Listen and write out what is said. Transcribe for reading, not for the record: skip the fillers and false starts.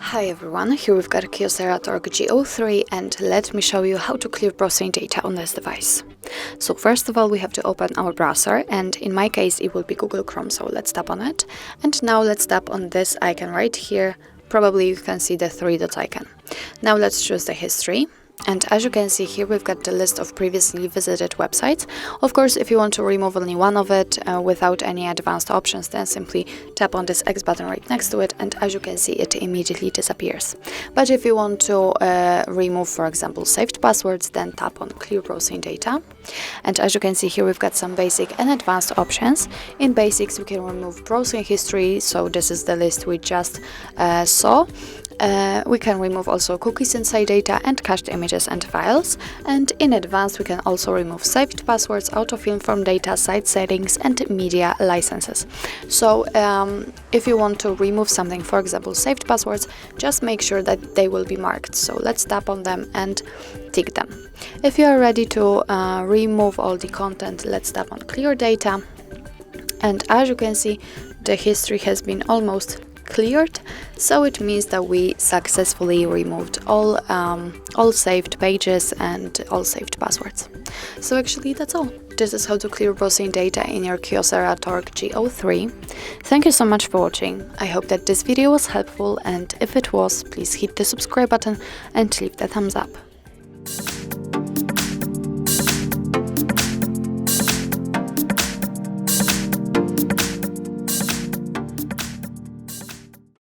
Hi everyone, here we've got a KYOCERA Torque G03 and let me show you how to clear browsing data on this device. So first of all we have to open our browser, and in my case it will be Google Chrome, so let's tap on it. And now let's tap on this icon right here. Probably you can see the three-dot icon. Now let's choose the history. And as you can see here, we've got the list of previously visited websites. Of course, if you want to remove only one of it without any advanced options, then simply tap on this X button right next to it, and as you can see, it immediately disappears. But if you want to remove, for example, saved passwords, then tap on Clear Browsing Data. And as you can see here, we've got some basic and advanced options. In basics, we can remove browsing history, so this is the list we just saw. We can remove also cookies inside data and cached images and files, and in advanced we can also remove saved passwords, autofill from data, site settings and media licenses. So if you want to remove something, for example saved passwords, just make sure that they will be marked. So let's tap on them and tick them. If you are ready to remove all the content, let's tap on clear data, and as you can see, the history has been almost cleared, so it means that we successfully removed all saved pages and all saved passwords. So actually that's all. This is how to clear browsing data in your KYOCERA Torque G03. Thank you so much for watching. I hope that this video was helpful, and if it was, please hit the subscribe button and leave the thumbs up.